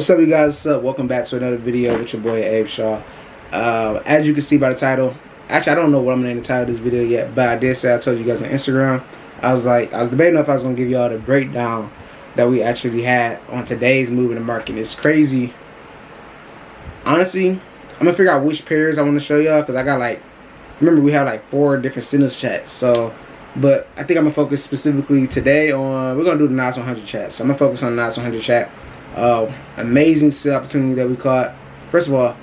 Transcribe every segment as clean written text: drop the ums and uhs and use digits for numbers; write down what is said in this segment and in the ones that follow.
What's up, you guys? What's up? Welcome back to another video with your boy Abe Shaw. As you can see by the title, actually I don't know what I'm gonna title this video yet, but I did say I told you guys on Instagram. I was debating if I was gonna give y'all the breakdown that we actually had on today's move in the market. It's crazy. Honestly, I'm gonna figure out which pairs I want to show y'all because I got remember we have 4 different signals chats. So, but I think I'm gonna focus specifically today on we're gonna do the NAS100 chat. So I'm gonna focus on the NAS100 chat. Amazing sell opportunity that we caught. First of all,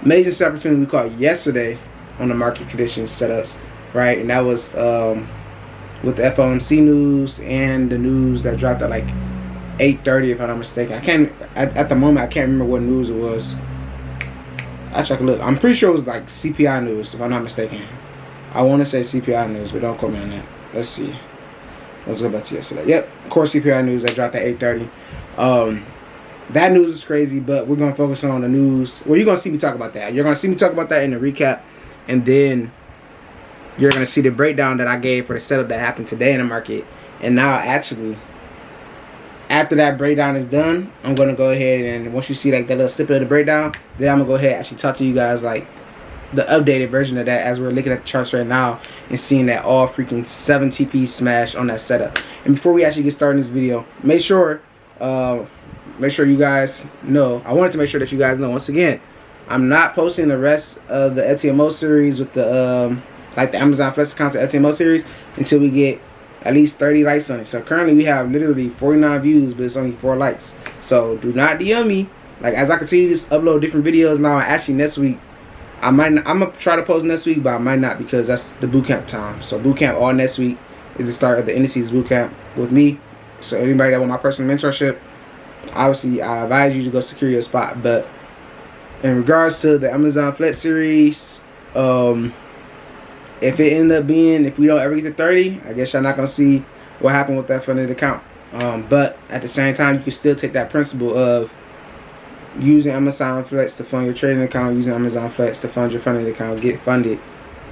amazing sell opportunity we caught yesterday on the market conditions setups, right? And that was with the FOMC news and the news that dropped at 8:30, if I'm not mistaken. I can't at the moment I can't remember what news it was. I check a look. I'm pretty sure it was CPI news, if I'm not mistaken. I want to say CPI news, but don't quote me on that. Let's see. Let's go back to yesterday. Yep, core CPI news that dropped at 8:30. That news is crazy, but we're going to focus on the news. Well, you're going to see me talk about that. You're going to see me talk about that in the recap, and then you're going to see the breakdown that I gave for the setup that happened today in the market. And now, actually, after that breakdown is done, I'm going to go ahead and once you see that little snippet of the breakdown, then I'm going to go ahead and actually talk to you guys the updated version of that as we're looking at the charts right now and seeing that all freaking 7 TP smash on that setup. And before we actually get started in this video, make sure you guys know, I wanted to make sure that you guys know, once again, I'm not posting the rest of the LTMO series with the the Amazon Flex account to LTMO series until we get at least 30 likes on it. So currently we have literally 49 views, but it's only 4 likes. So do not DM me. As I continue to upload different videos now, actually next week I'm gonna try to post next week, but I might not because that's the bootcamp time. So bootcamp all next week is the start of the Indices Bootcamp with me. So anybody that want my personal mentorship, obviously I advise you to go secure your spot. But in regards to the Amazon Flex series, if it end up being, if we don't ever get to 30, I guess y'all not gonna see what happened with that funded account. But at the same time, you can still take that principle of using Amazon Flex to fund your trading account, using Amazon Flex to fund your funded account, get funded.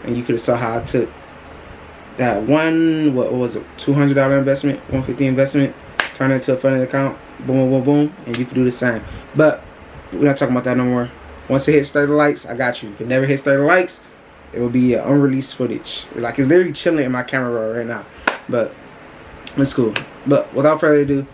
And you could have saw how I took that what was it, $200 investment, $150 investment, turn it into a funded account, boom, boom, boom, and you can do the same. But we're not talking about that no more. Once it hits 30 likes, I got you. If it never hits 30 likes, it will be unreleased footage. It's literally chilling in my camera roll right now. But it's cool. But without further ado,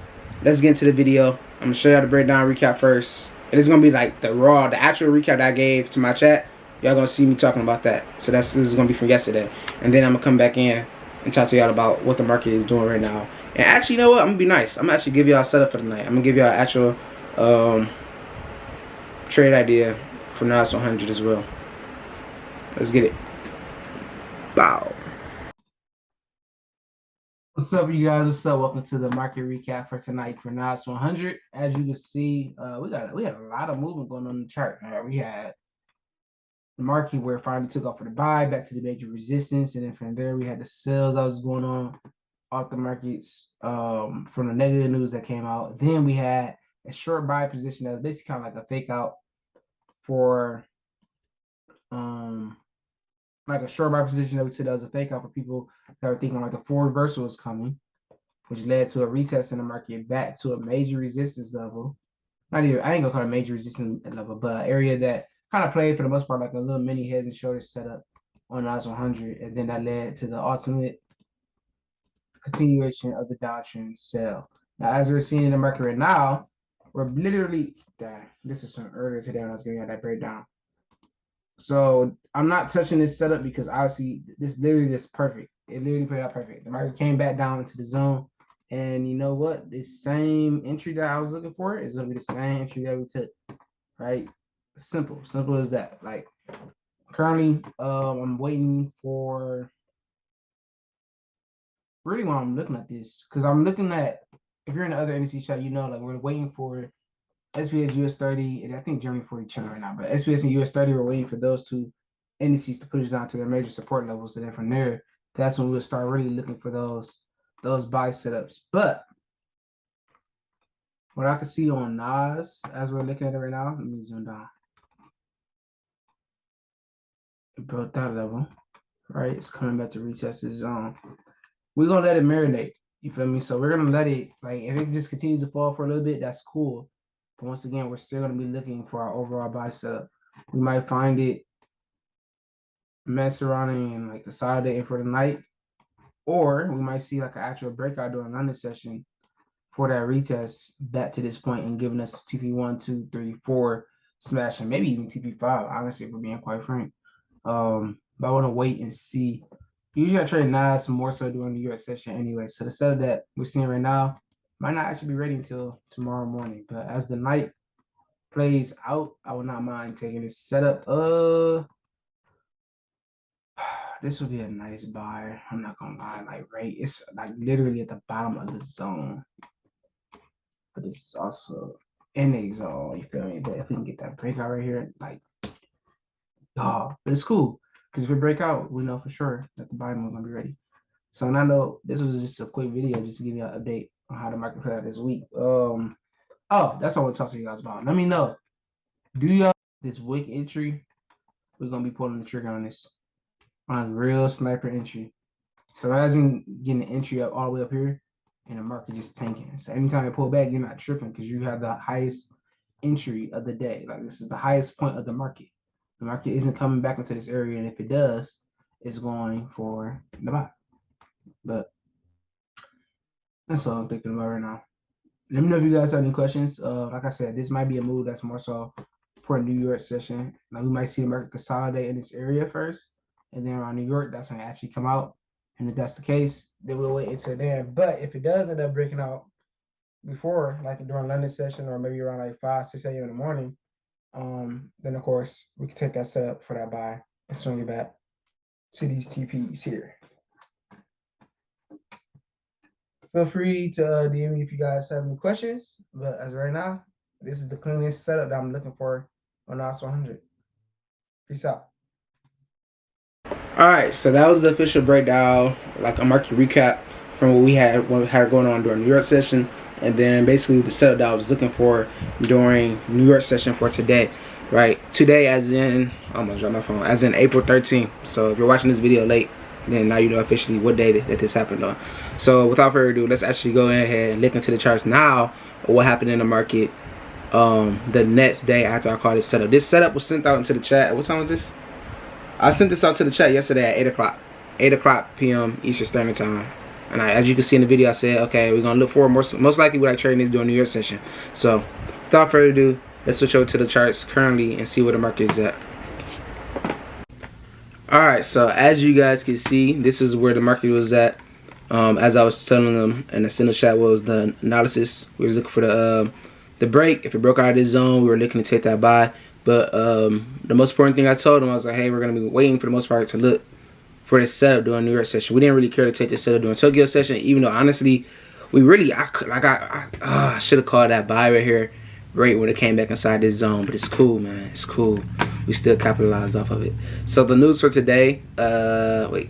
let's get into the video. I'm gonna show y'all the breakdown recap first. And it's gonna be the actual recap that I gave to my chat. Y'all gonna see me talking about that. So this is gonna be from yesterday. And then I'm gonna come back in and talk to y'all about what the market is doing right now. And actually, you know what? I'm gonna be nice. I'm gonna actually give y'all a setup for the night. I'm gonna give y'all an actual trade idea for NAS100 as well. Let's get it. Bow. What's up, you guys? What's up? Welcome to the market recap for tonight for NAS100. As you can see, we had a lot of movement going on in the chart. We had the market where it finally took off for the buy, back to the major resistance, and then from there we had the sales that was going on off the markets from the negative news that came out. Then we had a short buy position that was basically kind of like a fake out for a short buy position that we took that was a fake out for people that were thinking the full reversal was coming, which led to a retest in the market back to a major resistance level. Not even, I ain't gonna call it a major resistance level, but an area that kind of played for the most part like a little mini head and shoulders setup on NAS100, and then that led to the ultimate continuation of the downtrend sell. Now, as we're seeing in the market right now, we're literally, this is from earlier today when I was giving you that breakdown. So I'm not touching this setup because obviously this literally is perfect. It literally played out perfect. The market came back down into the zone, and you know what? This same entry that I was looking for is gonna be the same entry that we took, right? Simple as that. Currently, I'm waiting for. Really, while I'm looking at this, because I'm looking at, if you're in the other NDC chat, you know, we're waiting for SPS US 30, and I think Germany 40 chilling right now, but SPS and US 30, we're waiting for those two indices to push down to their major support levels, and then from there, that's when we'll start really looking for those buy setups. But what I can see on NAS, as we're looking at it right now, let me zoom down. It broke that level, right? It's coming back to retest this zone. We're gonna let it marinate. You feel me? So we're gonna let it, if it just continues to fall for a little bit, that's cool. But once again, we're still going to be looking for our overall buy setup. We might find it mess around and like consolidate for the night, or we might see like an actual breakout during London session for that retest back to this point and giving us TP1, 2, 3, 4 smash, and maybe even TP5. Honestly, if we're being quite frank. But I want to wait and see. Usually I trade NAS more so during the New York session anyway. So the setup that we're seeing right now might not actually be ready until tomorrow morning. But as the night plays out, I will not mind taking this setup. This would be a nice buy. I'm not gonna lie, like right, it's like literally at the bottom of the zone. But it's also in a zone, you feel me? But if we can get that breakout right here, like, but it's cool. Because if we break out, we know for sure that the buy move is gonna be ready. So and I know this was just a quick video just to give you an update on how the market played out this week. Oh, that's all I want to talk to you guys about. Let me know. Do y'all this wick entry? We're gonna be pulling the trigger on this. On a real sniper entry. So imagine getting an entry up all the way up here and the market just tanking. So anytime you pull back, you're not tripping because you have the highest entry of the day. Like this is the highest point of the market. The market isn't coming back into this area, and if it does, it's going for the buy. But that's all I'm thinking about right now. Let me know if you guys have any questions. Like I said, this might be a move that's more so for a New York session. Now we might see the market consolidate in this area first, and then around New York, that's when it actually come out. And if that's the case, then we'll wait until then. But if it does end up breaking out before, like during London session, or maybe around like 5, 6 a.m. in the morning, then of course we can take that setup for that buy and swing it back to these TPs here. Feel free to DM me if you guys have any questions. But as of right now, this is the cleanest setup that I'm looking for on NAS100. Peace out. All right, so that was the official breakdown, like a market recap from what we had going on during New York session, and then basically the setup that I was looking for during New York session for today. Right, today as in, I almost dropped my phone, as in April 13th. So if you're watching this video late, then now you know officially what day that this happened on. So without further ado, let's actually go ahead and look into the charts now of what happened in the market the next day after I called this setup. This setup was sent out into the chat. What time was this? I sent this out to the chat yesterday at 8 o'clock. 8 o'clock p.m. Eastern Standard Time. And as you can see in the video, I said, okay, we're going to look for most likely what I trading is during New York session. So without further ado, let's switch over to the charts currently and see where the market is at. Alright, so as you guys can see, this is where the market was at. As I was telling them in the center chat was the analysis. We were looking for the break. If it broke out of this zone, we were looking to take that buy. But the most important thing I told them, I was like, hey, we're going to be waiting for the most part to look for this setup during New York session. We didn't really care to take this setup during Tokyo session, even though honestly, we really, I should have called that buy right here, right when it came back inside this zone. But it's cool, man. It's cool. We still capitalized off of it. So the news for today, 13.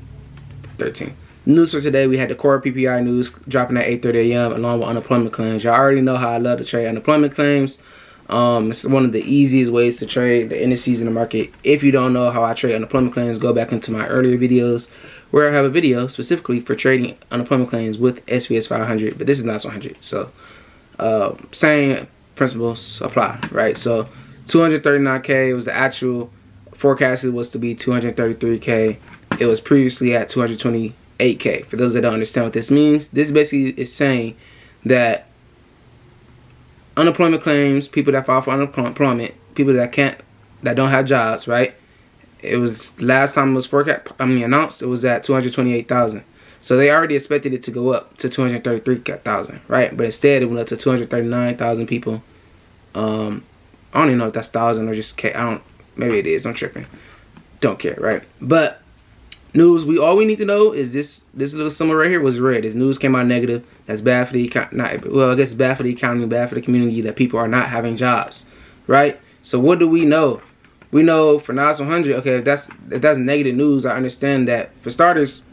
News for today, we had the core PPI news dropping at 8:30 a.m. along with unemployment claims. Y'all already know how I love to trade unemployment claims. It's one of the easiest ways to trade the indices in the market. If you don't know how I trade unemployment claims, go back into my earlier videos where I have a video specifically for trading unemployment claims with SPS 500, but this is not 100. So same principles apply, right? So 239K was the actual forecasted was to be 233K. It was previously at 228K. For those that don't understand what this means, this basically is saying that unemployment claims, people that file for unemployment, people that don't have jobs, right? It was last time it was announced, it was at 228,000. So they already expected it to go up to 233,000, right? But instead it went up to 239,000 people. I don't even know if that's thousand or just K. Maybe it is. I'm tripping. Don't care, right? But news. All we need to know is this little symbol right here was red. This news came out negative. That's bad for the I guess bad for the economy, bad for the community that people are not having jobs, right? So what do we know? We know for NAS100. Okay, if that's negative news, I understand that. For starters,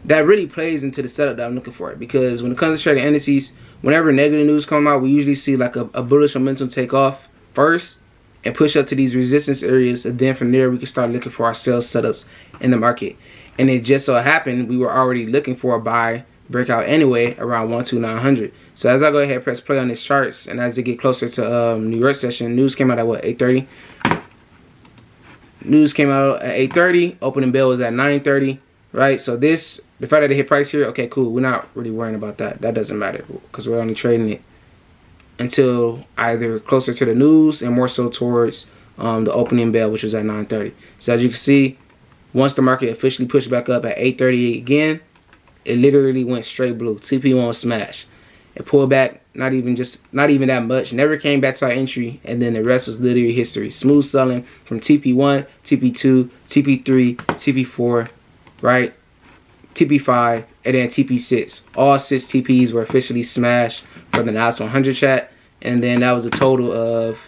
that really plays into the setup that I'm looking for. Because when it comes to trading indices, whenever negative news come out, we usually see like a bullish momentum take off first and push up to these resistance areas, and then from there we can start looking for our sales setups in the market. And it just so happened we were already looking for a buy breakout anyway around 12900. So as I go ahead and press play on these charts, and as they get closer to New York session, news came out at what, 8:30? News came out at 8:30. Opening bell was at 9:30, right? So this, the fact that it hit price here, okay, cool. We're not really worrying about that. That doesn't matter because we're only trading it until either closer to the news and more so towards the opening bell, which was at 9:30. So as you can see, once the market officially pushed back up at 8:30 again, it literally went straight blue. TP1 smash. It pulled back, not even that much. Never came back to our entry, and then the rest was literally history. Smooth selling from TP1, TP2, TP3, TP4, right? TP5, and then TP6. All 6 TPs were officially smashed for the NAS100 chat, and then that was a total of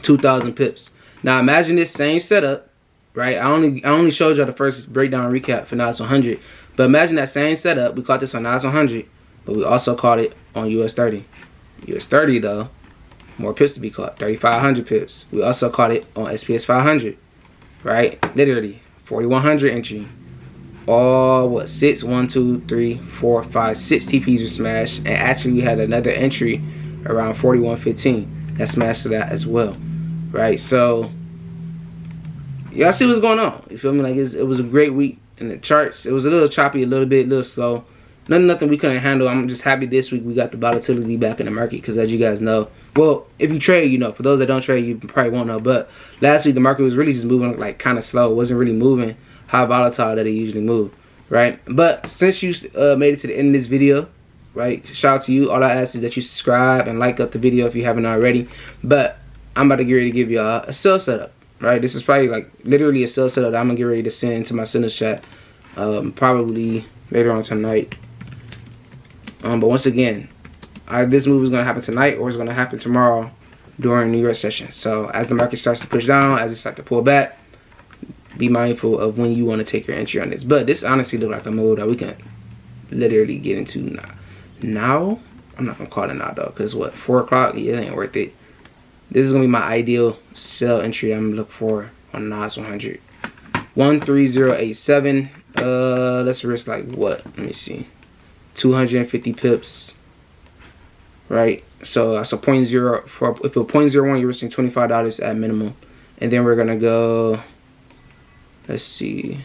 2,000 pips. Now imagine this same setup, right? I only showed y'all the first breakdown recap for NAS100, but imagine that same setup. We caught this on NAS100. But we also caught it on US 30. US 30 though, more pips to be caught, 3,500 pips. We also caught it on SPS 500, right? Literally 4,100 entry. All what, 6 TPs were smashed, and actually we had another entry around 4115 that smashed to that as well, right? So y'all see what's going on. You feel me? Like it was a great week in the charts. It was a little choppy, a little slow. Nothing we couldn't handle. I'm just happy this week we got the volatility back in the market because, as you guys know, well, if you trade, you know. For those that don't trade, you probably won't know. But last week the market was really just moving like kind of slow. It wasn't really moving how volatile that it usually move, right? But since you made it to the end of this video, right? Shout out to you. All I ask is that you subscribe and like up the video if you haven't already. But I'm about to get ready to give y'all a sell setup, right? This is probably like literally a sell setup that I'm gonna get ready to send to my senders chat probably later on tonight. But once again, this move is going to happen tonight or it's going to happen tomorrow during New York session. So as the market starts to push down, as it starts to pull back, be mindful of when you want to take your entry on this. But this honestly looks like a move that we can literally get into now. I'm not going to call it now though, because what, 4 o'clock? Yeah, it ain't worth it. This is going to be my ideal sell entry I'm looking for on NAS100. 13087. Let's risk like what? Let me see. 250 pips, right? So that's a 0.0. If a 0.01, you're risking $25 at minimum. And then we're gonna go, let's see,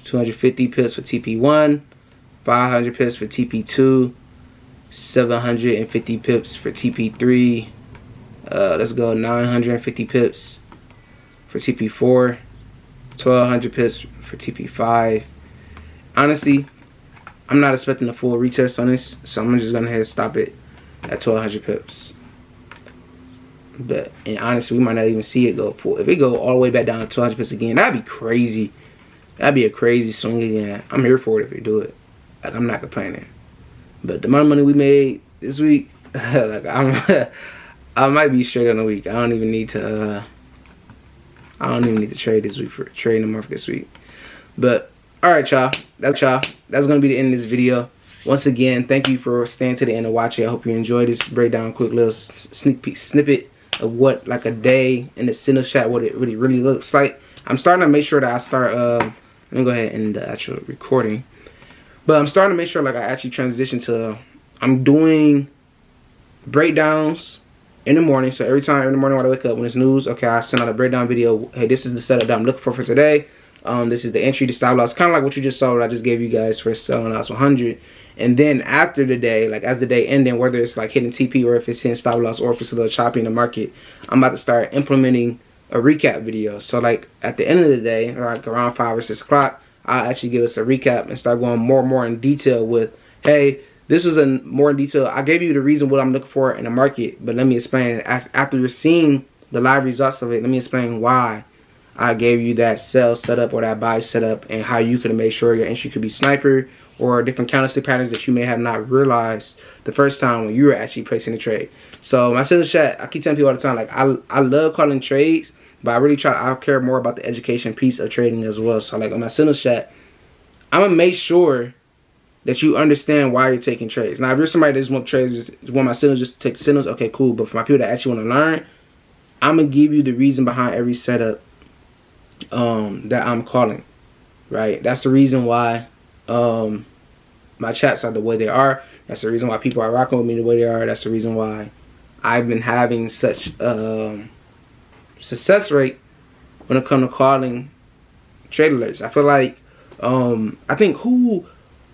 250 pips for TP1, 500 pips for TP2, 750 pips for TP3. Let's go 950 pips for TP4, 1200 pips for TP5. Honestly, I'm not expecting a full retest on this, so I'm just gonna stop it at 1200 pips. But and honestly, we might not even see it go full. If it go all the way back down to 1200 pips again, that'd be crazy. That'd be a crazy swing again. I'm here for it if they do it. Like, I'm not complaining. But the amount of money we made this week, like I might be straight on the week. I don't even need to trade this week for trading the market this week. But alright, y'all. That's gonna be the end of this video. Once again, thank you for staying to the end and watching. I hope you enjoyed this breakdown, quick little snippet of what like a day in the center chat, what it really looks like. I'm starting to make sure that I start let me go ahead and end the actual recording. But I'm starting to make sure like I actually transition to I'm doing breakdowns in the morning. So every time in the morning when I wake up, when it's news, okay, I send out a breakdown video. Hey, this is the setup that I'm looking for today. This is the entry, the stop loss, kind of like what you just saw, what I just gave you guys for selling NAS100. And then after the day, like as the day ending, whether it's like hitting TP or if it's hitting stop loss or if it's a little choppy in the market, I'm about to start implementing a recap video. So like at the end of the day, like around 5 or 6 o'clock, I'll actually give us a recap and start going more in detail with, hey, this was more in detail. I gave you the reason what I'm looking for in the market, but let me explain. After you're seeing the live results of it, let me explain why I gave you that sell setup or that buy setup and how you could make sure your entry could be sniper or different candlestick patterns that you may have not realized the first time when you were actually placing the trade. So my sales chat, I keep telling people all the time, like I love calling trades, but I care more about the education piece of trading as well. So like on my sales chat, I'm gonna make sure that you understand why you're taking trades. Now if you're somebody that just want trades, just want my signals just to take signals, okay, cool. But for my people that actually want to learn, I'm gonna give you the reason behind every setup that I'm calling, right? That's the reason why my chats are the way they are. That's the reason why people are rocking with me the way they are. That's the reason why I've been having such success rate when it comes to calling trade alerts. I feel like I think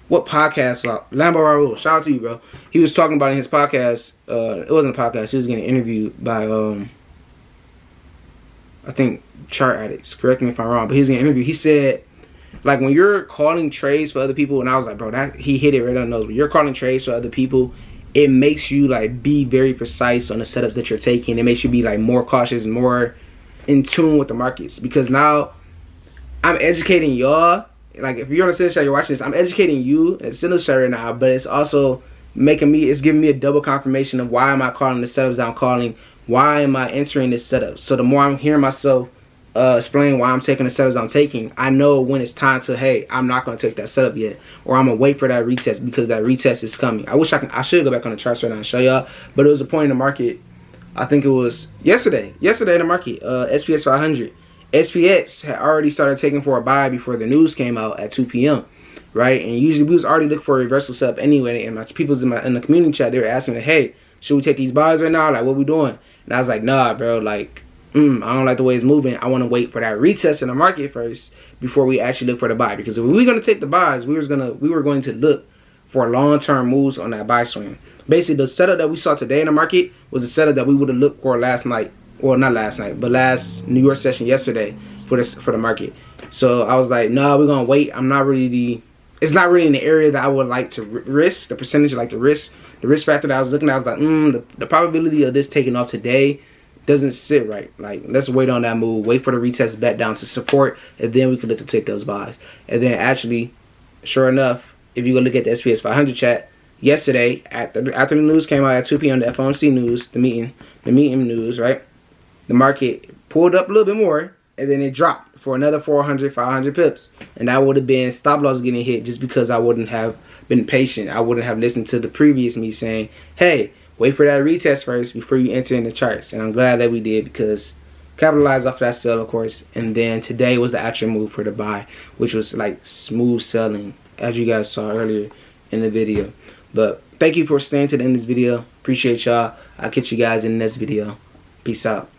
what podcast? Lambo Raul. Shout out to you, bro. He was talking about in his podcast. It wasn't a podcast. He was getting interviewed by I think Chart Addicts. Correct me if I'm wrong, but he was getting interviewed. He said, like, when you're calling trades for other people, and I was like, bro, that he hit it right on the nose. When you're calling trades for other people, it makes you like be very precise on the setups that you're taking. It makes you be like more cautious, more in tune with the markets, because now I'm educating y'all. Like, if you're on a Sinus chart, you're watching this, I'm educating you at Sinus chart right now, but it's also it's giving me a double confirmation of why am I calling the setups that I'm calling, why am I entering this setup. So the more I'm hearing myself explain why I'm taking the setups I'm taking, I know when it's time to, hey, I'm not going to take that setup yet, or I'm going to wait for that retest because that retest is coming. I should go back on the charts right now and show y'all, but it was a point in the market, I think it was yesterday in the market, SPS 500. SPX had already started taking for a buy before the news came out at 2 p.m. Right? And usually we was already looking for a reversal setup anyway, and my people's in the community chat, they were asking me, hey, should we take these buys right now? Like, what we doing? And I was like, nah, bro, like, I don't like the way it's moving. I want to wait for that retest in the market first before we actually look for the buy. Because if we were going to take the buys, we were going to look for long-term moves on that buy swing. Basically, the setup that we saw today in the market was the setup that we would have looked for last night. Well, not last night, but last New York session yesterday for the market. So I was like, no, we're gonna wait. It's not really in the area that I would like to risk. The percentage I like to risk, the risk factor that I was looking at, I was like, the probability of this taking off today doesn't sit right. Like, let's wait on that move, wait for the retest back down to support, and then we could look to take those buys. And then actually, sure enough, if you go look at the SPS 500 chat yesterday, after the news came out at 2 p.m., the FOMC news, the meeting news, right? The market pulled up a little bit more, and then it dropped for another 400, 500 pips. And that would have been stop loss getting hit just because I wouldn't have been patient. I wouldn't have listened to the previous me saying, hey, wait for that retest first before you enter in the charts. And I'm glad that we did, because capitalized off that sell, of course. And then today was the actual move for the buy, which was like smooth selling, as you guys saw earlier in the video. But thank you for staying to the end of this video. Appreciate y'all. I'll catch you guys in the next video. Peace out.